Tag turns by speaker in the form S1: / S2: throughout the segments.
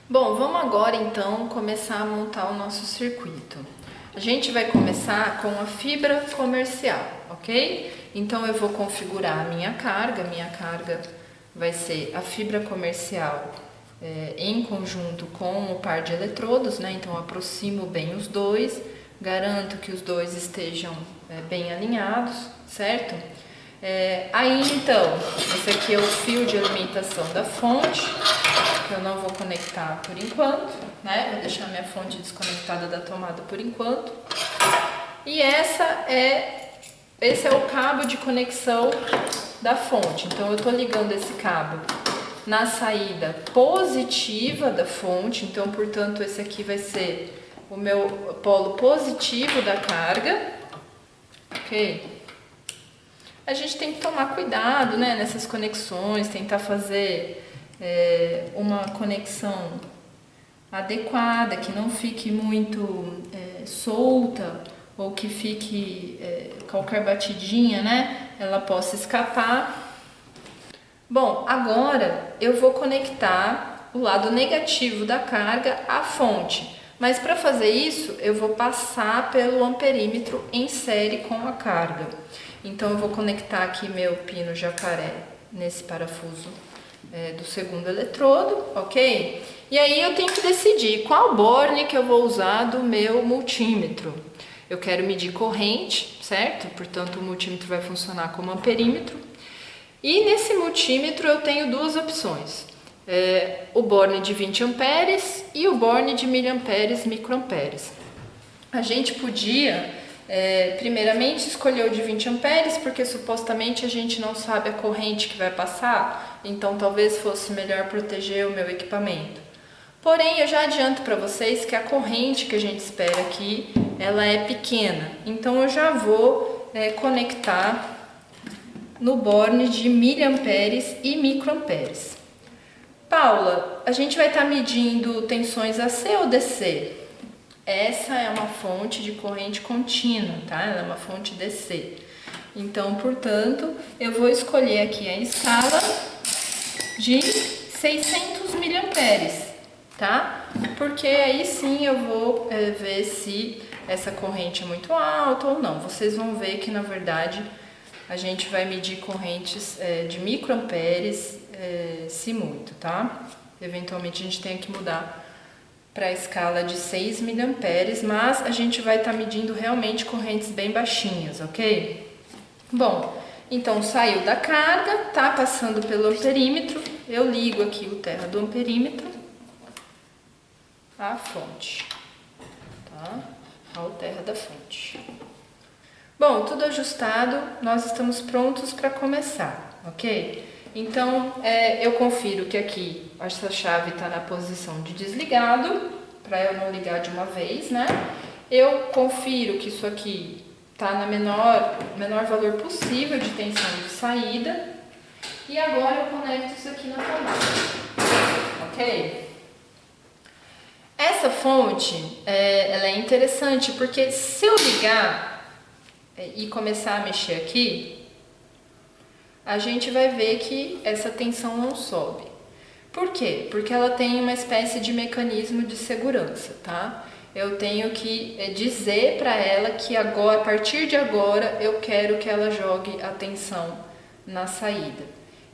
S1: Bom, vamos agora então começar a montar o nosso circuito. A gente vai começar com a fibra comercial, ok? Então eu vou configurar a minha carga vai ser a fibra comercial em conjunto com o par de eletrodos, né? Então eu aproximo bem os dois, garanto que os dois estejam bem alinhados, certo? Aí então, esse aqui é o fio de alimentação da fonte, que eu não vou conectar por enquanto, né? Vou deixar minha fonte desconectada da tomada por enquanto. E esse é o cabo de conexão da fonte. Então eu estou ligando esse cabo na saída positiva da fonte, então portanto esse aqui vai ser o meu polo positivo da carga, ok? A gente tem que tomar cuidado, né, nessas conexões, tentar fazer uma conexão adequada, que não fique muito solta ou que fique qualquer batidinha, né, ela possa escapar. Bom, agora eu vou conectar o lado negativo da carga à fonte, mas para fazer isso eu vou passar pelo amperímetro em série com a carga. Então eu vou conectar aqui meu pino jacaré nesse parafuso do segundo eletrodo, ok? E aí eu tenho que decidir qual borne que eu vou usar do meu multímetro. Eu quero medir corrente, certo? Portanto o multímetro vai funcionar como amperímetro. E nesse multímetro eu tenho duas opções. O borne de 20 amperes e o borne de miliamperes, microamperes. A gente podia primeiramente escolher o de 20 amperes, porque supostamente a gente não sabe a corrente que vai passar, então talvez fosse melhor proteger o meu equipamento. Porém, eu já adianto para vocês que a corrente que a gente espera aqui, ela é pequena, então eu já vou conectar no borne de miliamperes e microamperes. Paula, a gente vai estar medindo tensões AC ou DC? Essa é uma fonte de corrente contínua, tá? Ela é uma fonte DC. Então, portanto, eu vou escolher aqui a escala de 600 miliamperes, tá? Porque aí sim eu vou ver se essa corrente é muito alta ou não. Vocês vão ver que, na verdade, a gente vai medir correntes de microamperes, se muito, tá? Eventualmente a gente tem que mudar para a escala de 6 miliamperes, mas a gente vai estar medindo realmente correntes bem baixinhas, ok? Bom, então saiu da carga, tá passando pelo amperímetro, eu ligo aqui o terra do amperímetro à fonte, tá? Ao terra da fonte. Bom, tudo ajustado, nós estamos prontos para começar, ok? Então, eu confiro que aqui essa chave está na posição de desligado, para eu não ligar de uma vez, né? Eu confiro que isso aqui está na menor valor possível de tensão de saída. E agora eu conecto isso aqui na tomada, ok? Essa fonte, ela é interessante porque se eu ligar e começar a mexer aqui, a gente vai ver que essa tensão não sobe. Por quê? Porque ela tem uma espécie de mecanismo de segurança, tá? Eu tenho que dizer para ela que agora, a partir de agora, eu quero que ela jogue a tensão na saída.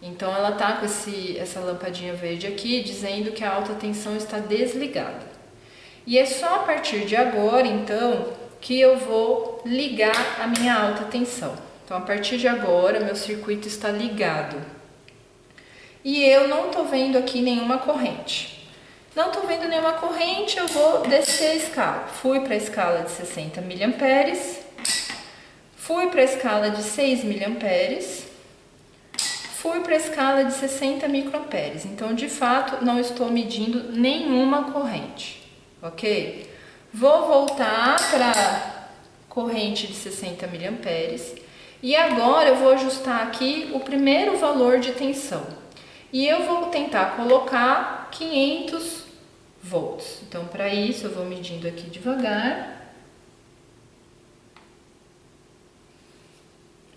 S1: Então ela tá com essa lampadinha verde aqui dizendo que a alta tensão está desligada. E é só a partir de agora, então, que eu vou ligar a minha alta tensão. Então, a partir de agora, meu circuito está ligado. E eu não estou vendo aqui nenhuma corrente. Não estou vendo nenhuma corrente, eu vou descer a escala. Fui para a escala de 60 miliamperes, fui para a escala de 6 miliamperes, fui para a escala de 60 microamperes. Então, de fato, não estou medindo nenhuma corrente, ok? Vou voltar para a corrente de 60 miliamperes. E agora eu vou ajustar aqui o primeiro valor de tensão. E eu vou tentar colocar 500 volts. Então, para isso, eu vou medindo aqui devagar.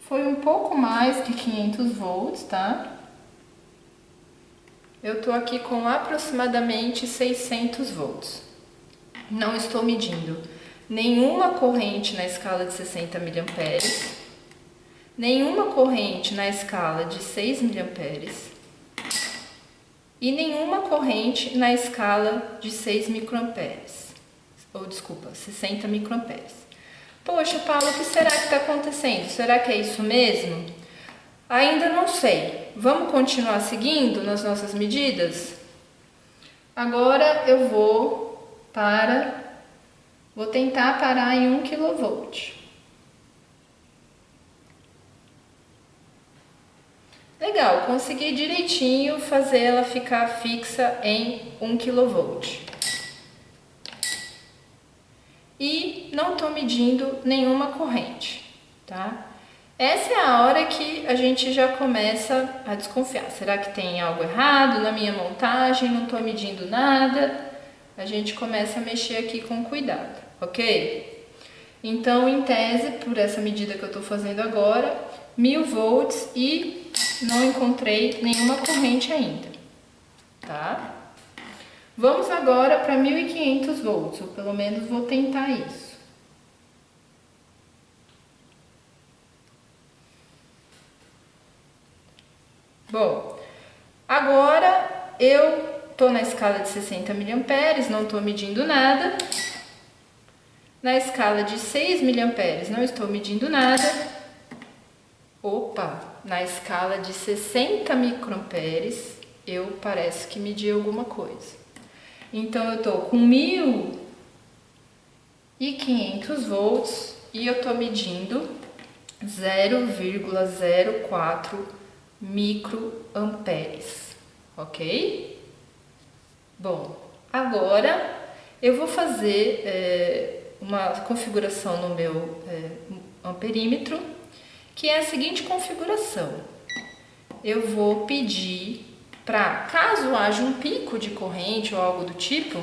S1: Foi um pouco mais que 500 volts, tá? eu estou aqui com aproximadamente 600 volts. Não estou medindo nenhuma corrente na escala de 60 mA, nenhuma corrente na escala de 6 mA e nenhuma corrente na escala de 6 microamperes. Ou desculpa, 60 microamperes. Poxa, Paulo, o que será que está acontecendo? Será que é isso mesmo? Ainda não sei. Vamos continuar seguindo nas nossas medidas? Agora eu vou tentar parar em 1 kV. Legal, consegui direitinho fazer ela ficar fixa em 1 kV. E não estou medindo nenhuma corrente, tá? Essa é a hora que a gente já começa a desconfiar. Será que tem algo errado na minha montagem? Não estou medindo nada. A gente começa a mexer aqui com cuidado, ok? Então, em tese, por essa medida que eu estou fazendo agora, 1000 volts e não encontrei nenhuma corrente ainda, tá? Vamos agora para 1500 volts, ou pelo menos vou tentar isso. Bom, agora eu estou na escala de 60 mA, não estou medindo nada. Na escala de 6 mA não estou medindo nada. Opa, na escala de 60 microamperes eu parece que medi alguma coisa. Então eu estou com 1500 volts e eu estou medindo 0,04 microamperes, ok? Bom, agora eu vou fazer uma configuração no meu amperímetro, que é a seguinte configuração. Eu vou pedir para, caso haja um pico de corrente ou algo do tipo,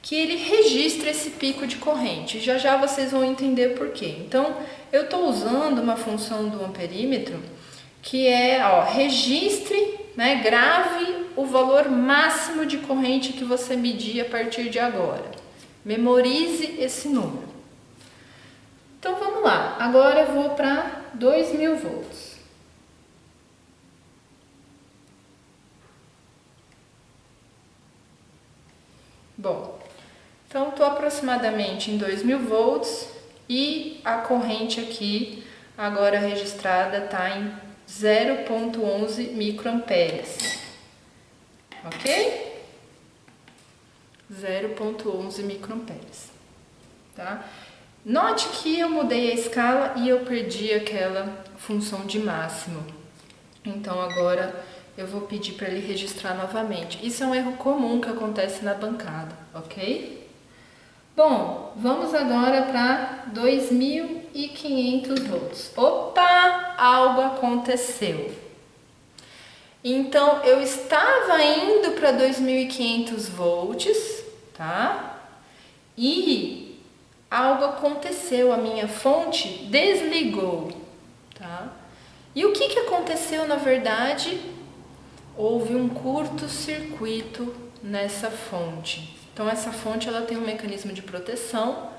S1: que ele registre esse pico de corrente. Já já vocês vão entender por quê. Então, eu estou usando uma função do amperímetro que é, registre, né, grave o valor máximo de corrente que você medir a partir de agora. Memorize esse número. Então, vamos lá. Agora eu vou para 2000 volts. Bom, então estou aproximadamente em 2000 volts e a corrente aqui agora registrada está em 0,11 microamperes, ok? 0,11 microamperes, tá? Note que eu mudei a escala e eu perdi aquela função de máximo. Então agora eu vou pedir para ele registrar novamente. Isso é um erro comum que acontece na bancada, ok? Bom, vamos agora para 2500 volts. Opa, algo aconteceu. Então, eu estava indo para 2500 volts, tá? E algo aconteceu, a minha fonte desligou, tá? E o que aconteceu na verdade? Houve um curto-circuito nessa fonte. Então, essa fonte ela tem um mecanismo de proteção,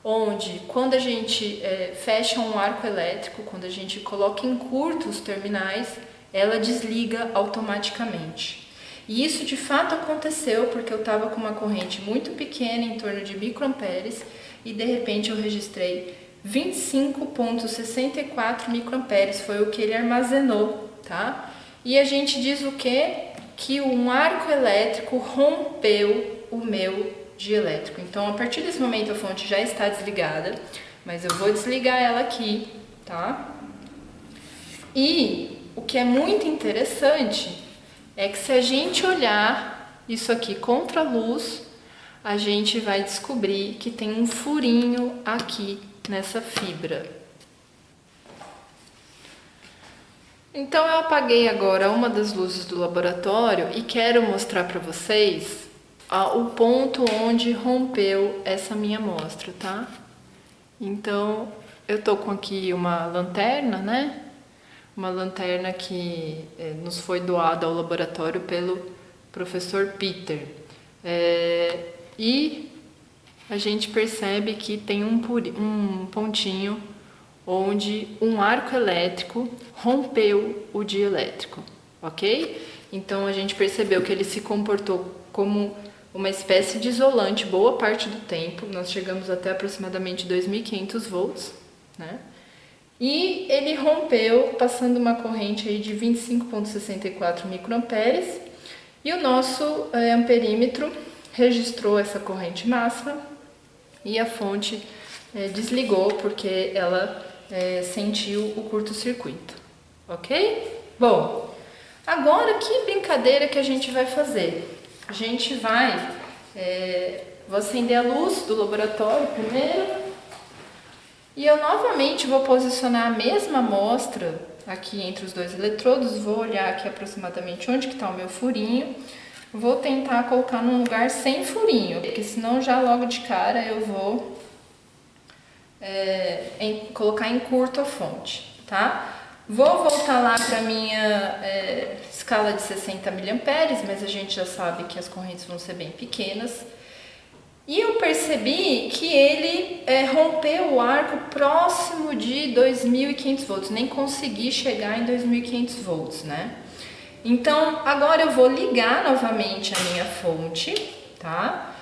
S1: onde quando a gente fecha um arco elétrico, quando a gente coloca em curto os terminais, ela desliga automaticamente. E isso de fato aconteceu porque eu estava com uma corrente muito pequena, em torno de microamperes, e de repente eu registrei 25,64 microamperes, foi o que ele armazenou, tá? E a gente diz o quê? Que um arco elétrico rompeu o meu dielétrico. Então, a partir desse momento, a fonte já está desligada, mas eu vou desligar ela aqui, tá? E o que é muito interessante é que se a gente olhar isso aqui contra a luz, a gente vai descobrir que tem um furinho aqui nessa fibra. Então, eu apaguei agora uma das luzes do laboratório e quero mostrar para vocês o ponto onde rompeu essa minha amostra, tá? Então, eu tô com aqui uma lanterna, né? Uma lanterna que nos foi doada ao laboratório pelo professor Peter. E a gente percebe que tem um pontinho onde um arco elétrico rompeu o dielétrico, ok? Então a gente percebeu que ele se comportou como uma espécie de isolante boa parte do tempo. Nós chegamos até aproximadamente 2.500 volts, né? E ele rompeu passando uma corrente aí de 25,64 microamperes, e o nosso amperímetro registrou essa corrente máxima e a fonte desligou porque ela sentiu o curto-circuito, ok? Bom, agora que brincadeira que a gente vai fazer? A gente vai, vou acender a luz do laboratório primeiro. E eu novamente vou posicionar a mesma amostra aqui entre os dois eletrodos, vou olhar aqui aproximadamente onde que está o meu furinho, vou tentar colocar num lugar sem furinho, porque senão já logo de cara eu vou colocar em curto a fonte, tá? Vou voltar lá para minha escala de 60 mA, mas a gente já sabe que as correntes vão ser bem pequenas. E eu percebi que ele rompeu o arco próximo de 2.500 volts, nem consegui chegar em 2.500 volts, né? Então, agora eu vou ligar novamente a minha fonte, tá?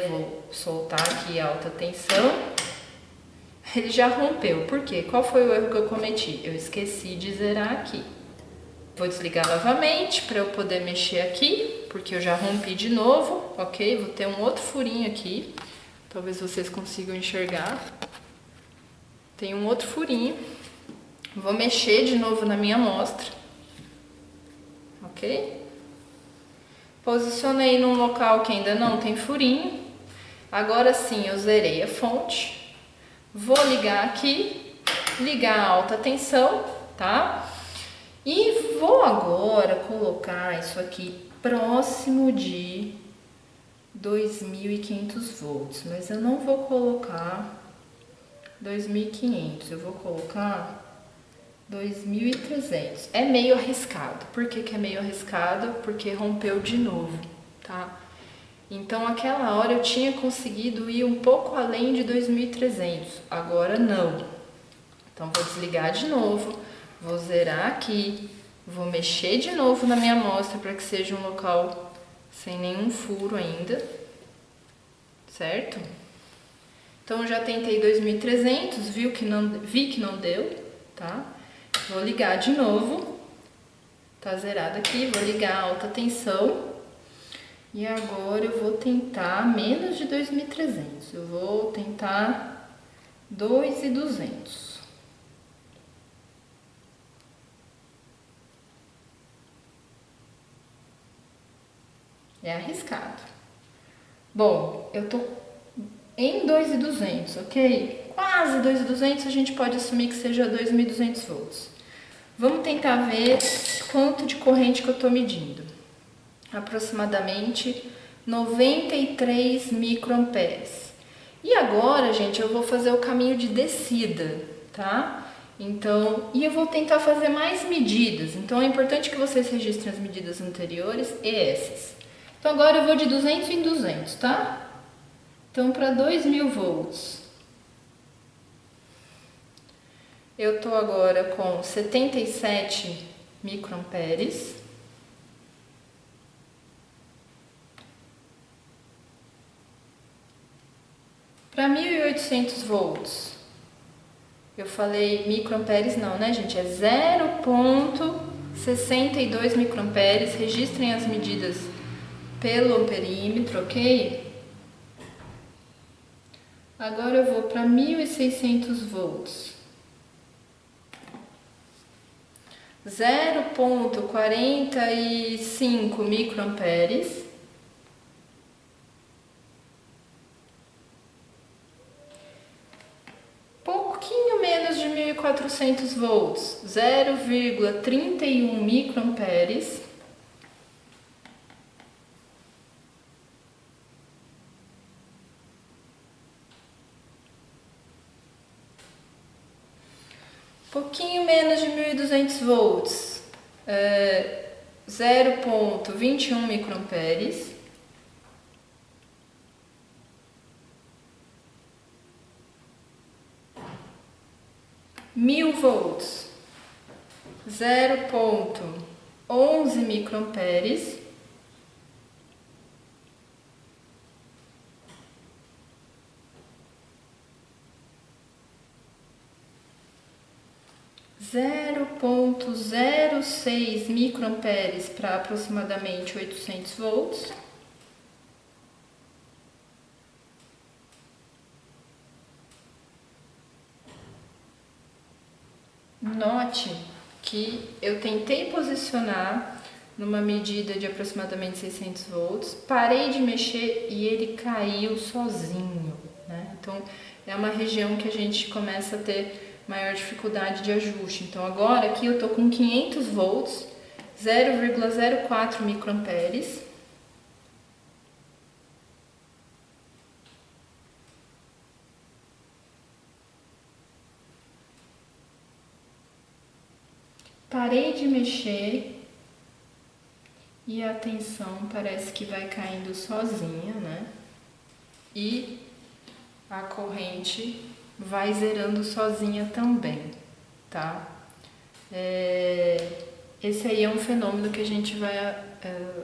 S1: Vou soltar aqui a alta tensão. Ele já rompeu, por quê? Qual foi o erro que eu cometi? Eu esqueci de zerar aqui. Vou desligar novamente para eu poder mexer aqui, porque eu já rompi de novo, ok? Vou ter um outro furinho aqui, talvez vocês consigam enxergar. Tem um outro furinho. Vou mexer de novo na minha amostra, ok? Posicionei num local que ainda não tem furinho. Agora sim eu zerei a fonte. Vou ligar aqui, ligar a alta tensão, tá? E vou agora colocar isso aqui próximo de 2.500 volts, mas eu não vou colocar 2.500, eu vou colocar 2.300. É meio arriscado. Por que que é meio arriscado? Porque rompeu de novo, tá? Então aquela hora eu tinha conseguido ir um pouco além de 2.300, agora não. Então vou desligar de novo. Vou zerar aqui, vou mexer de novo na minha amostra para que seja um local sem nenhum furo ainda, certo? Então já tentei 2.300, vi que não deu, tá? Vou ligar de novo, tá zerado aqui, vou ligar a alta tensão e agora eu vou tentar menos de 2.300, eu vou tentar 2.200. É arriscado. Bom, eu tô em 2.200, ok? Quase 2.200, a gente pode assumir que seja 2.200 volts. Vamos tentar ver quanto de corrente que eu tô medindo. Aproximadamente 93 microamperes. E agora, gente, eu vou fazer o caminho de descida, tá? Então, e eu vou tentar fazer mais medidas. Então, é importante que vocês registrem as medidas anteriores e essas. Então agora eu vou de 200 em 200, tá? Então para 2.000 volts, eu tô agora com 77 microamperes. Para 1.800 volts, eu falei microamperes não, né, gente? É 0,62 microamperes. Registrem as medidas pelo amperímetro, ok? Agora eu vou para 1.600 volts. 0,45 microamperes. Pouquinho menos de 1.400 volts. 0,31 microamperes. Pouquinho menos de 1.200 volts, 0,21 microamperes. Mil volts, 0,11 microamperes. Zero ponto 0,06 microamperes para aproximadamente 800 volts. Note que eu tentei posicionar numa medida de aproximadamente 600 volts, parei de mexer e ele caiu sozinho, né? Então, é uma região que a gente começa a ter maior dificuldade de ajuste. Então, agora aqui eu tô com 500 volts, 0,04 microamperes. Parei de mexer e a tensão parece que vai caindo sozinha, né? E a corrente vai zerando sozinha também, tá? Esse aí é um fenômeno que a gente vai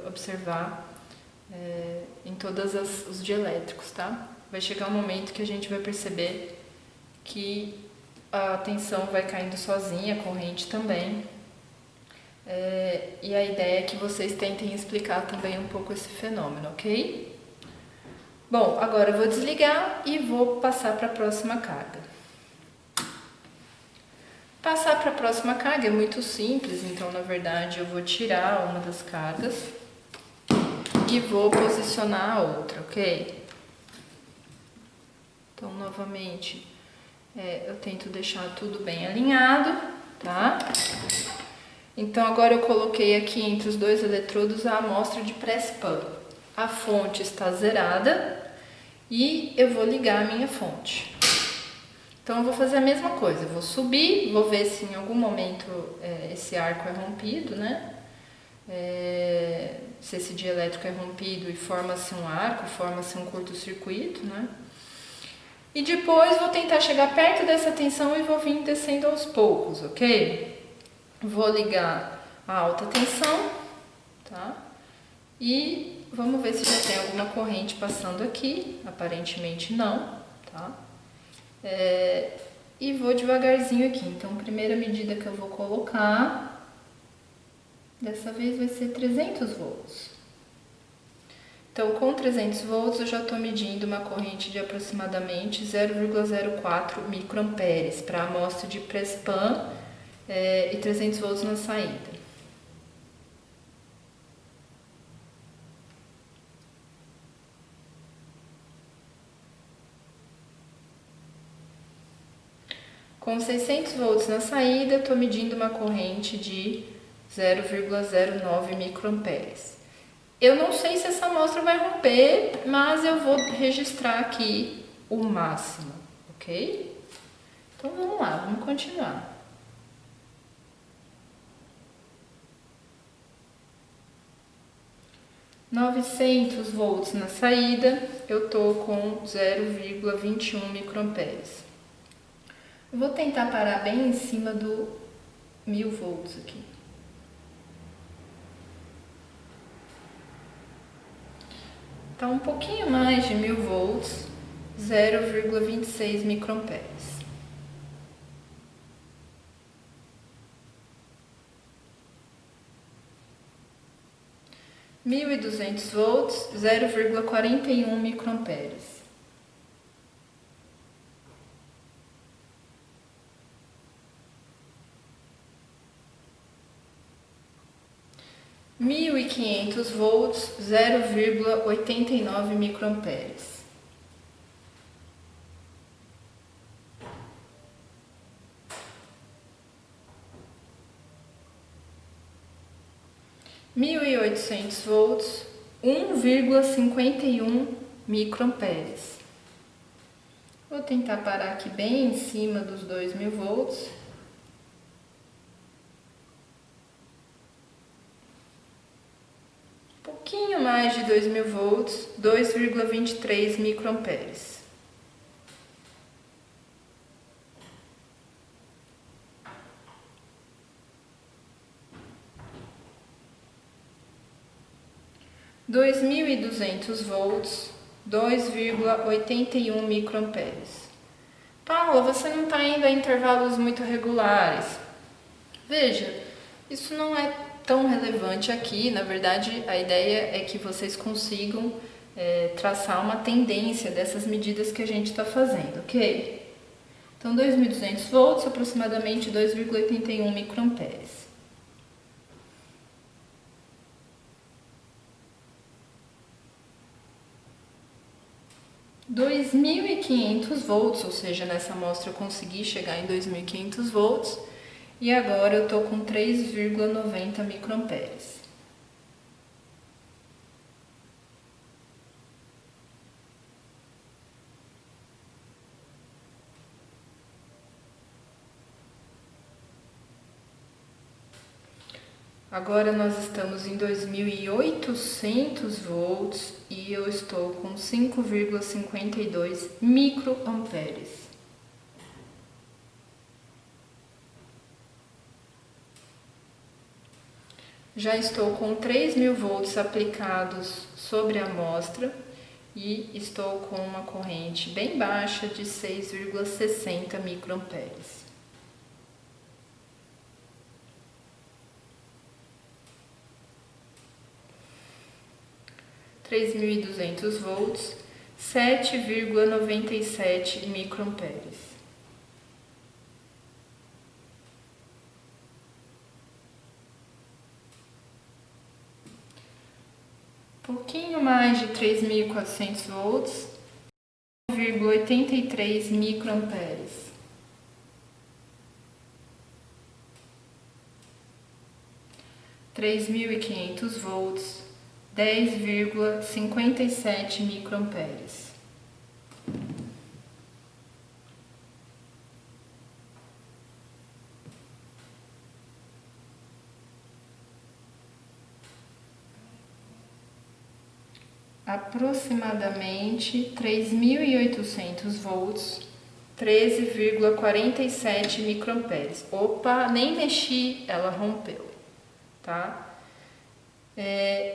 S1: observar em todos os dielétricos, tá? Vai chegar um momento que a gente vai perceber que a tensão vai caindo sozinha, a corrente também. E a ideia é que vocês tentem explicar também um pouco esse fenômeno, ok? Bom, agora eu vou desligar e vou passar para a próxima carga. Passar para a próxima carga é muito simples, então na verdade eu vou tirar uma das cargas e vou posicionar a outra, ok? Então novamente eu tento deixar tudo bem alinhado, tá? Então agora eu coloquei aqui entre os dois eletrodos a amostra de pré-spam. A fonte está zerada e eu vou ligar a minha fonte. Então eu vou fazer a mesma coisa, eu vou subir, vou ver se em algum momento esse arco é rompido, né? Se esse dielétrico é rompido e forma-se um arco, forma-se um curto-circuito, né? E depois vou tentar chegar perto dessa tensão e vou vir descendo aos poucos, ok? Vou ligar a alta tensão, tá? E vamos ver se já tem alguma corrente passando aqui. Aparentemente não, tá? E vou devagarzinho aqui. Então, a primeira medida que eu vou colocar, dessa vez vai ser 300 volts. Então, com 300 volts eu já estou medindo uma corrente de aproximadamente 0,04 microamperes para a amostra de pré-spam e 300 volts na saída. Com 600 volts na saída, estou medindo uma corrente de 0,09 microamperes. Eu não sei se essa amostra vai romper, mas eu vou registrar aqui o máximo, ok? Então vamos lá, vamos continuar. (900 volts na saída, eu tô com 0,21 microamperes. Eu vou tentar parar bem em cima do 1000 volts aqui. Tá um pouquinho mais de 1000 volts, 0,26 microamperes. (1.200 volts, 0,41 microamperes. (1.500 volts, 0,89 microamperes. (1.800 volts, 1,51 microamperes. Vou tentar parar aqui bem em cima dos 2000 volts. pouquinho mais de 2.000 volts, 2,23 microamperes. Dois mil e 200 volts, 2,81 microamperes. Paula, você não está indo a intervalos muito regulares. Veja, isso não é tão relevante aqui. Na verdade, a ideia é que vocês consigam traçar uma tendência dessas medidas que a gente está fazendo, ok? Então, 2.200 volts, aproximadamente 2,81 microamperes. – 2.500 volts, ou seja, nessa amostra eu consegui chegar em 2.500 volts e agora eu estou com 3,90 microamperes. Agora nós estamos em 2.800 volts e eu estou com 5,52 microamperes. Já estou com 3.000 volts aplicados sobre a amostra e estou com uma corrente bem baixa de 6,60 microamperes. 3.200 volts, 7,97 microamperes. Pouquinho mais de 3.400 volts, 9,83 microamperes. – 3.500 volts, 10,57 microamperes. Aproximadamente 3.800 volts, 13,47 microamperes. Opa, nem mexi, ela rompeu, tá?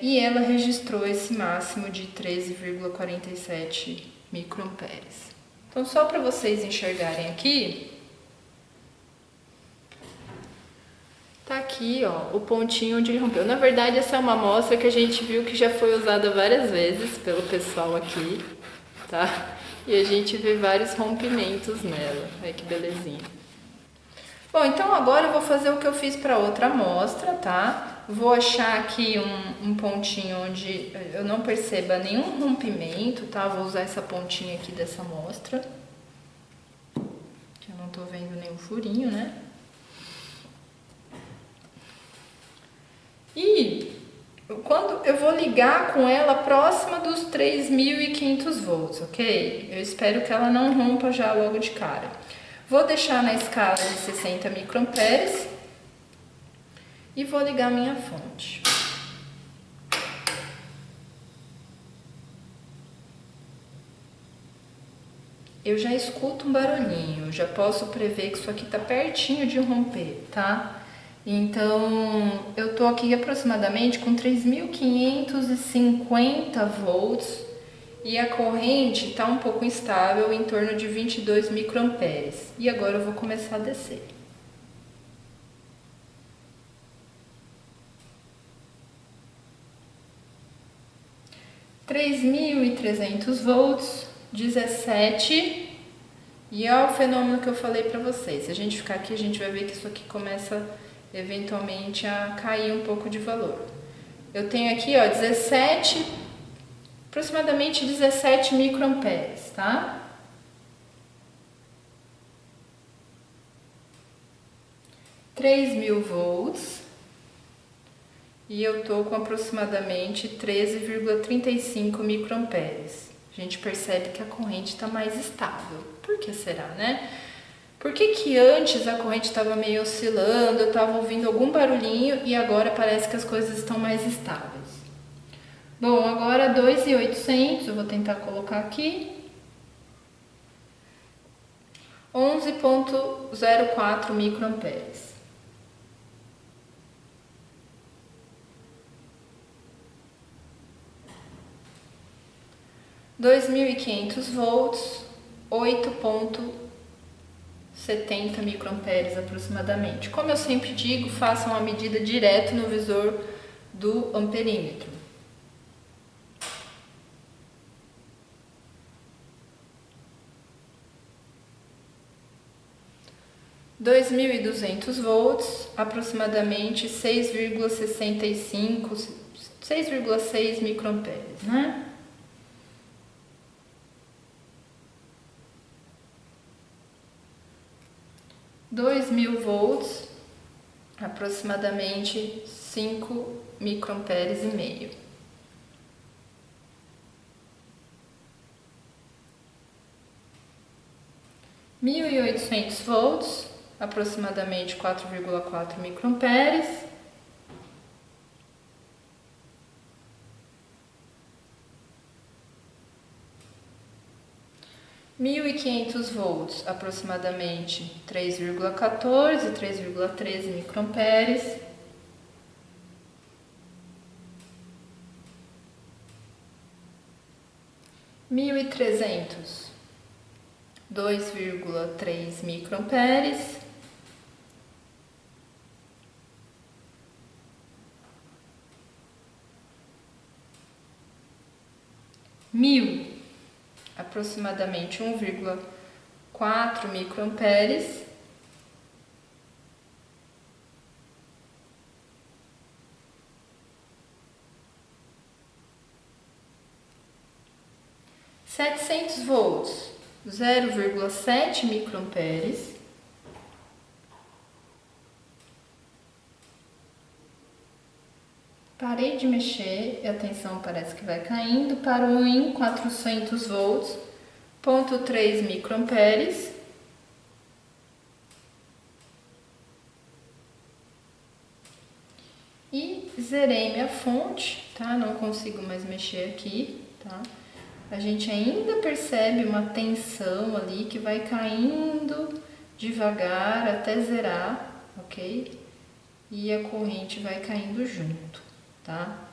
S1: E ela registrou esse máximo de 13,47 microamperes. Então, só para vocês enxergarem aqui, tá aqui, ó, o pontinho onde ele rompeu. Na verdade, essa é uma amostra que a gente viu que já foi usada várias vezes pelo pessoal aqui, tá? E a gente vê vários rompimentos nela. Olha que belezinha. Bom, então agora eu vou fazer o que eu fiz para outra amostra, tá? Vou achar aqui um pontinho onde eu não perceba nenhum rompimento, tá? Vou usar essa pontinha aqui dessa amostra, que eu não tô vendo nenhum furinho, né? E quando eu vou ligar com ela próxima dos 3.500 volts, ok? Eu espero que ela não rompa já logo de cara. Vou deixar na escala de 60 microamperes e vou ligar minha fonte. Eu já escuto um barulhinho, já posso prever que isso aqui tá pertinho de romper, tá? Então, eu tô aqui aproximadamente com 3.550 volts e a corrente tá um pouco instável, em torno de 22 microamperes. E agora eu vou começar a descer. – 3.300 volts, 17. E é o fenômeno que eu falei pra vocês. Se a gente ficar aqui, a gente vai ver que isso aqui começa eventualmente a cair um pouco de valor. Eu tenho aqui, ó, 17, aproximadamente 17 microamperes, tá? – 3.000 volts. E eu tô com aproximadamente 13,35 microamperes. A gente percebe que a corrente está mais estável. Por que será, né? Por que que antes a corrente estava meio oscilando, eu estava ouvindo algum barulhinho e agora parece que as coisas estão mais estáveis? Bom, agora 2.800, eu vou tentar colocar aqui. 11.04 microamperes. 2.500 volts, 8.70 microamperes aproximadamente. Como eu sempre digo, façam a medida direto no visor do amperímetro. Dois 2.200 volts, aproximadamente 6,65, 6,6 microamperes, né? 2.000 volts, aproximadamente 5 microamperes e meio. 1.800 volts, aproximadamente 4,4 microamperes. 1.500 volts, aproximadamente 3,14, 3,13 microamperes. 1.300, 2,3 microamperes. 1.000, aproximadamente 1,4 microamperes. 700 volts, 0,7 microamperes. 'Parei de mexer e a tensão parece que vai caindo. Parou em 400 volts, 0,3 microamperes. E zerei minha fonte, tá? Não consigo mais mexer aqui, tá? A gente ainda percebe uma tensão ali que vai caindo devagar até zerar, ok? E a corrente vai caindo junto, tá?